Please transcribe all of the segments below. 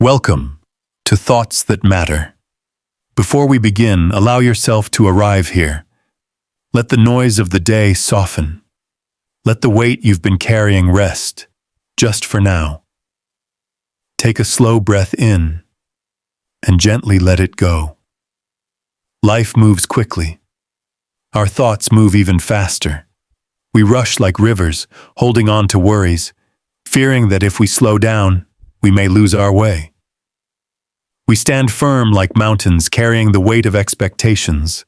Welcome to Thoughts That Matter. Before we begin, allow yourself to arrive here. Let the noise of the day soften. Let the weight you've been carrying rest, just for now. Take a slow breath in and gently let it go. Life moves quickly. Our thoughts move even faster. We rush like rivers, holding on to worries, fearing that if we slow down, we may lose our way. We stand firm like mountains, carrying the weight of expectations,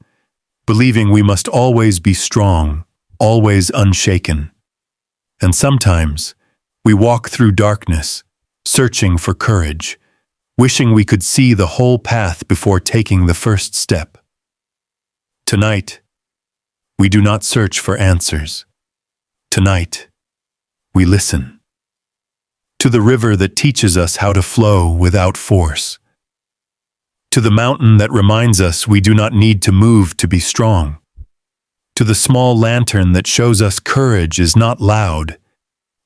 believing we must always be strong, always unshaken. And sometimes, we walk through darkness, searching for courage, wishing we could see the whole path before taking the first step. Tonight, we do not search for answers. Tonight, we listen. To the river that teaches us how to flow without force. To the mountain that reminds us we do not need to move to be strong. To the small lantern that shows us courage is not loud.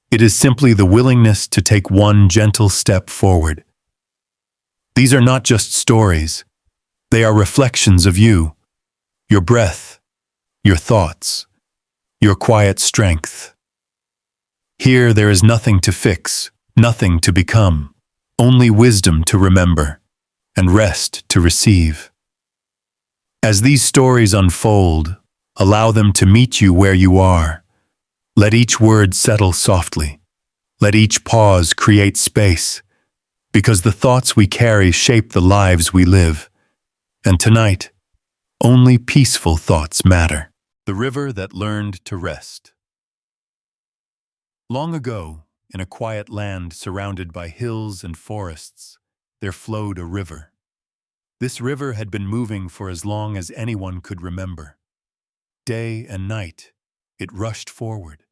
It is simply the willingness to take one gentle step forward. These are not just stories. They are reflections of you, your breath, your thoughts, your quiet strength. Here there is nothing to fix, nothing to become, only wisdom to remember, and rest to receive. As these stories unfold, allow them to meet you where you are. Let each word settle softly. Let each pause create space, because the thoughts we carry shape the lives we live. And tonight, only peaceful thoughts matter. The river that learned to rest. Long ago, in a quiet land surrounded by hills and forests, there flowed a river. This river had been moving for as long as anyone could remember. Day and night, it rushed forward,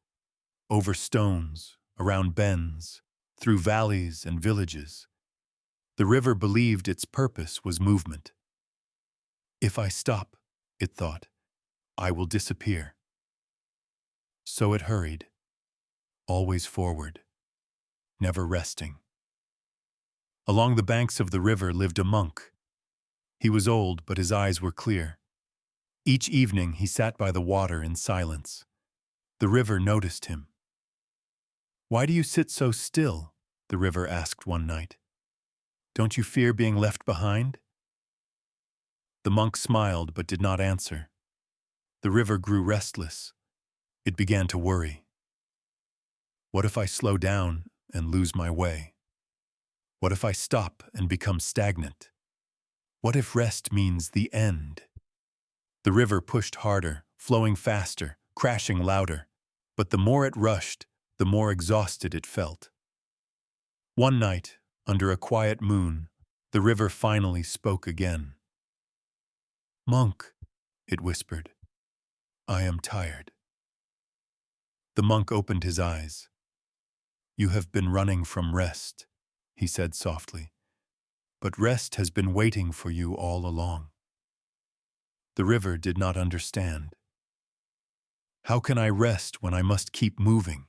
over stones, around bends, through valleys and villages. The river believed its purpose was movement. If I stop, it thought, I will disappear. So it hurried, always forward, never resting. Along the banks of the river lived a monk. He was old, but his eyes were clear. Each evening he sat by the water in silence. The river noticed him. "Why do you sit so still?" the river asked one night. "Don't you fear being left behind?" The monk smiled but did not answer. The river grew restless. It began to worry. What if I slow down and lose my way? What if I stop and become stagnant? What if rest means the end? The river pushed harder, flowing faster, crashing louder. But the more it rushed, the more exhausted it felt. One night, under a quiet moon, the river finally spoke again. "Monk," it whispered, "I am tired." The monk opened his eyes. "You have been running from rest," he said softly, "but rest has been waiting for you all along." The river did not understand. How can I rest when I must keep moving?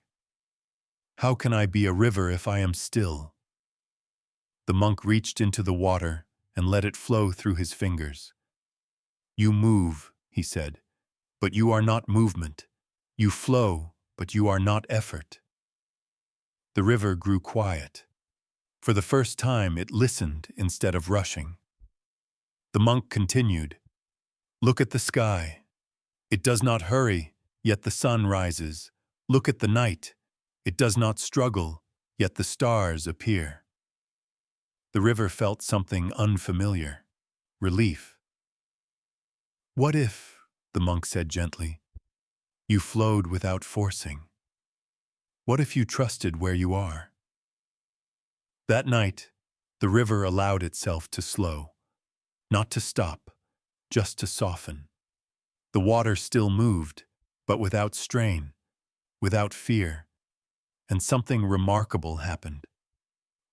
How can I be a river if I am still? The monk reached into the water and let it flow through his fingers. "You move," he said, "but you are not movement. You flow, but you are not effort." The river grew quiet. For the first time, it listened instead of rushing. The monk continued, "Look at the sky. It does not hurry, yet the sun rises. Look at the night. It does not struggle, yet the stars appear." The river felt something unfamiliar, relief. "What if," the monk said gently, "you flowed without forcing? What if you trusted where you are?" That night, the river allowed itself to slow, not to stop, just to soften. The water still moved, but without strain, without fear, and something remarkable happened.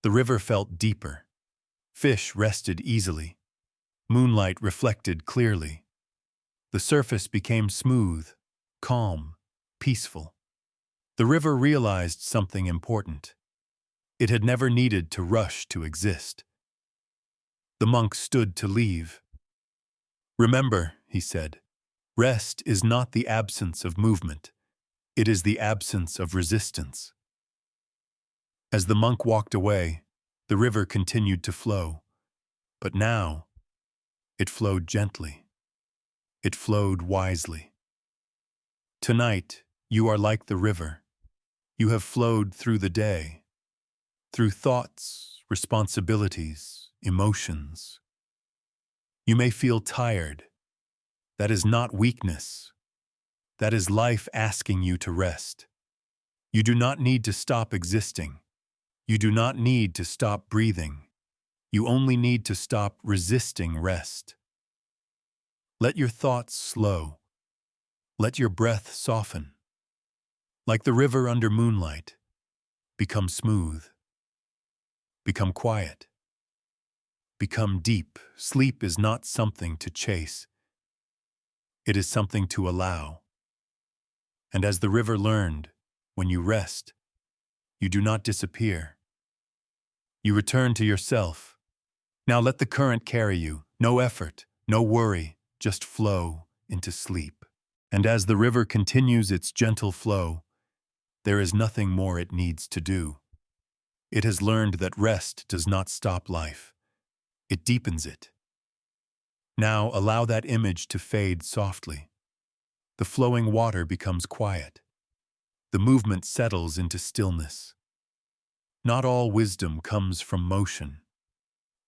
The river felt deeper. Fish rested easily. Moonlight reflected clearly. The surface became smooth, calm, peaceful. The river realized something important. It had never needed to rush to exist. The monk stood to leave. "Remember," he said, "rest is not the absence of movement. It is the absence of resistance." As the monk walked away, the river continued to flow. But now, it flowed gently. It flowed wisely. Tonight, you are like the river. You have flowed through the day, through thoughts, responsibilities, emotions. You may feel tired. That is not weakness. That is life asking you to rest. You do not need to stop existing. You do not need to stop breathing. You only need to stop resisting rest. Let your thoughts slow. Let your breath soften. Like the river under moonlight, become smooth. Become quiet. Become deep. Sleep is not something to chase. It is something to allow. And as the river learned, when you rest, you do not disappear. You return to yourself. Now let the current carry you. No effort, no worry, just flow into sleep. And as the river continues its gentle flow, there is nothing more it needs to do. It has learned that rest does not stop life. It deepens it. Now allow that image to fade softly. The flowing water becomes quiet. The movement settles into stillness. Not all wisdom comes from motion.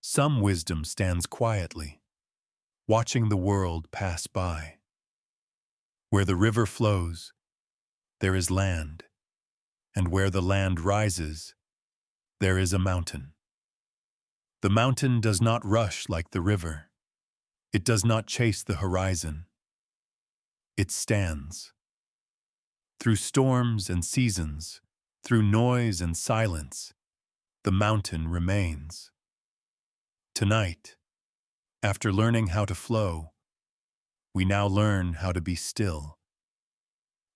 Some wisdom stands quietly, watching the world pass by. Where the river flows, there is land, and where the land rises, there is a mountain. The mountain does not rush like the river. It does not chase the horizon. It stands. Through storms and seasons, through noise and silence, the mountain remains. Tonight, after learning how to flow, we now learn how to be still.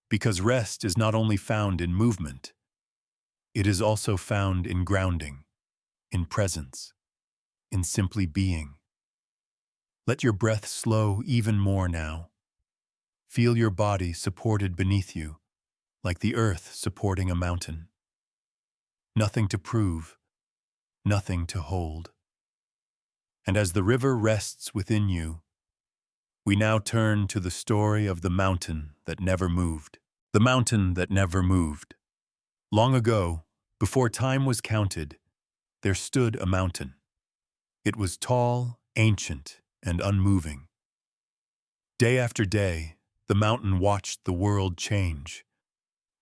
Because rest is not only found in movement, it is also found in grounding, in presence, in simply being. Let your breath slow even more now. Feel your body supported beneath you, like the earth supporting a mountain. Nothing to prove, nothing to hold. And as the river rests within you, we now turn to the story of the mountain that never moved. The mountain that never moved. Long ago, before time was counted, there stood a mountain. It was tall, ancient, and unmoving. Day after day, the mountain watched the world change.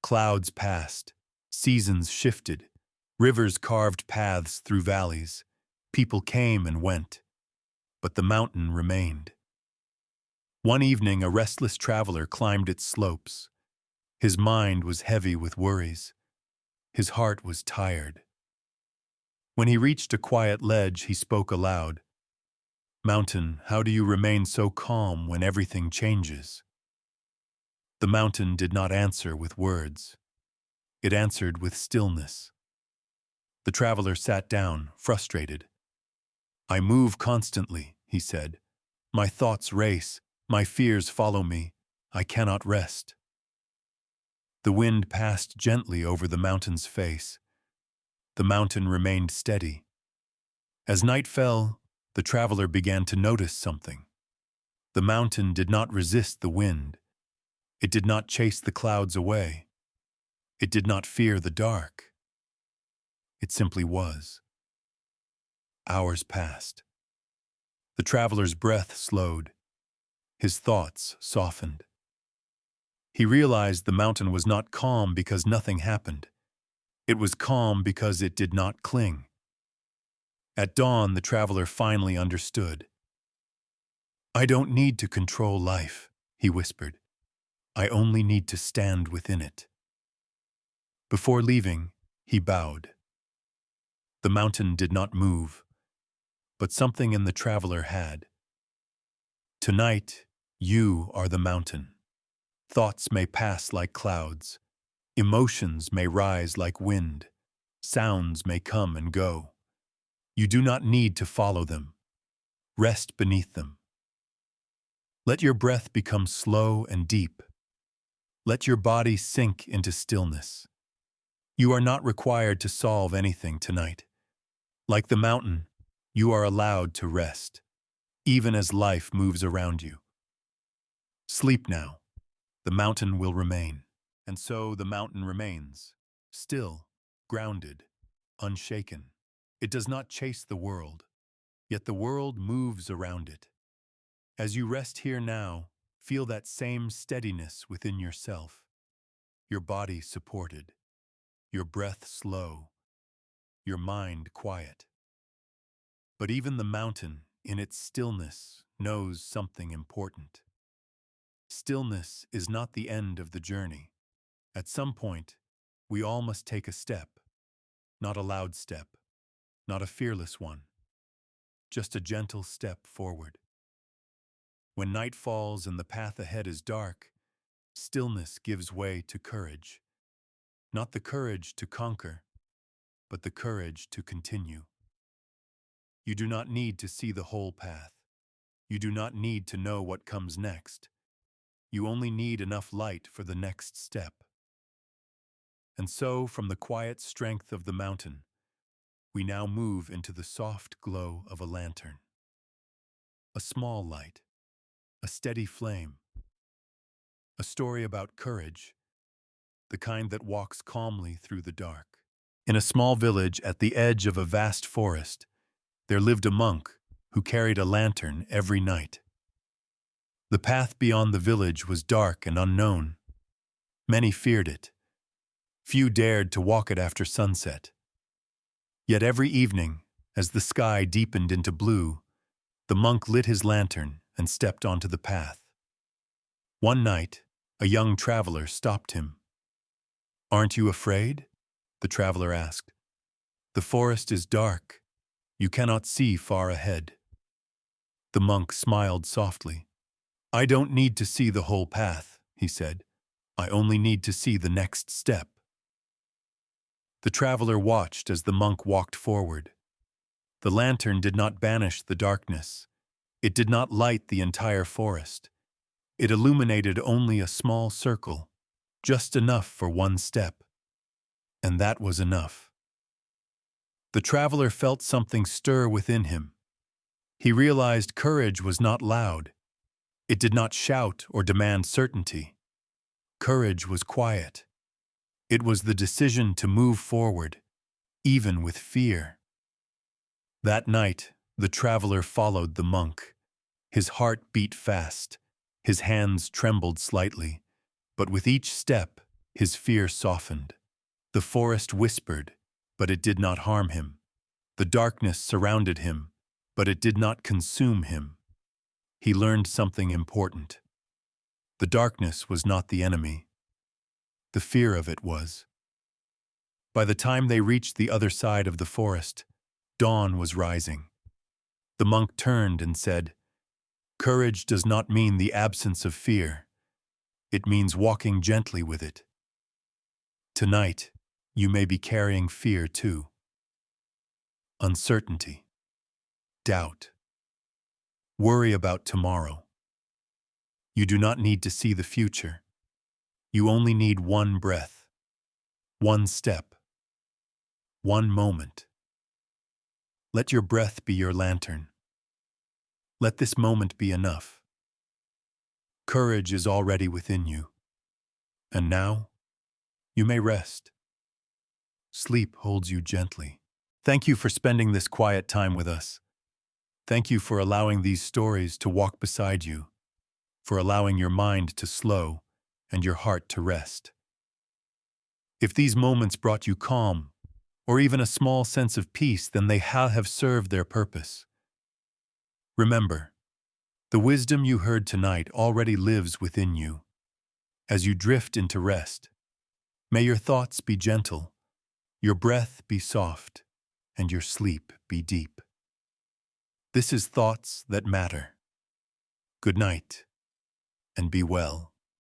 Clouds passed, seasons shifted, rivers carved paths through valleys, people came and went, but the mountain remained. One evening, a restless traveler climbed its slopes. His mind was heavy with worries. His heart was tired. When he reached a quiet ledge, he spoke aloud. "Mountain, how do you remain so calm when everything changes?" The mountain did not answer with words. It answered with stillness. The traveler sat down, frustrated. "I move constantly," he said. "My thoughts race, my fears follow me. I cannot rest." The wind passed gently over the mountain's face. The mountain remained steady. As night fell, the traveler began to notice something. The mountain did not resist the wind. It did not chase the clouds away. It did not fear the dark. It simply was. Hours passed. The traveler's breath slowed. His thoughts softened. He realized the mountain was not calm because nothing happened. It was calm because it did not cling. At dawn, the traveler finally understood. "I don't need to control life," he whispered. "I only need to stand within it." Before leaving, he bowed. The mountain did not move, but something in the traveler had. Tonight, you are the mountain. Thoughts may pass like clouds. Emotions may rise like wind. Sounds may come and go. You do not need to follow them. Rest beneath them. Let your breath become slow and deep. Let your body sink into stillness. You are not required to solve anything tonight. Like the mountain, you are allowed to rest, even as life moves around you. Sleep now. The mountain will remain. And so the mountain remains, still, grounded, unshaken. It does not chase the world, yet the world moves around it. As you rest here now, feel that same steadiness within yourself, your body supported, your breath slow, your mind quiet. But even the mountain, in its stillness, knows something important. Stillness is not the end of the journey. At some point, we all must take a step, not a loud step, not a fearless one, just a gentle step forward. When night falls and the path ahead is dark, stillness gives way to courage. Not the courage to conquer, but the courage to continue. You do not need to see the whole path. You do not need to know what comes next. You only need enough light for the next step. And so, from the quiet strength of the mountain, we now move into the soft glow of a lantern. A small light, a steady flame, a story about courage, the kind that walks calmly through the dark. In a small village at the edge of a vast forest, there lived a monk who carried a lantern every night. The path beyond the village was dark and unknown. Many feared it. Few dared to walk it after sunset. Yet every evening, as the sky deepened into blue, the monk lit his lantern and stepped onto the path. One night, a young traveler stopped him. "Aren't you afraid?" the traveler asked. "The forest is dark. You cannot see far ahead." The monk smiled softly. "I don't need to see the whole path," he said. "I only need to see the next step." The traveler watched as the monk walked forward. The lantern did not banish the darkness. It did not light the entire forest. It illuminated only a small circle, just enough for one step. And that was enough. The traveler felt something stir within him. He realized courage was not loud. It did not shout or demand certainty. Courage was quiet. It was the decision to move forward, even with fear. That night, the traveler followed the monk. His heart beat fast. His hands trembled slightly. But with each step, his fear softened. The forest whispered, but it did not harm him. The darkness surrounded him, but it did not consume him. He learned something important. The darkness was not the enemy. The fear of it was. By the time they reached the other side of the forest, dawn was rising. The monk turned and said, "Courage does not mean the absence of fear. It means walking gently with it. Tonight, you may be carrying fear too. Uncertainty, doubt, worry about tomorrow. You do not need to see the future. You only need one breath, one step, one moment. Let your breath be your lantern. Let this moment be enough. Courage is already within you. And now, you may rest. Sleep holds you gently. Thank you for spending this quiet time with us. Thank you for allowing these stories to walk beside you, for allowing your mind to slow and your heart to rest. If these moments brought you calm, or even a small sense of peace, then they have served their purpose. Remember, the wisdom you heard tonight already lives within you. As you drift into rest, may your thoughts be gentle, your breath be soft, and your sleep be deep. This is Thoughts That Matter. Good night, and be well.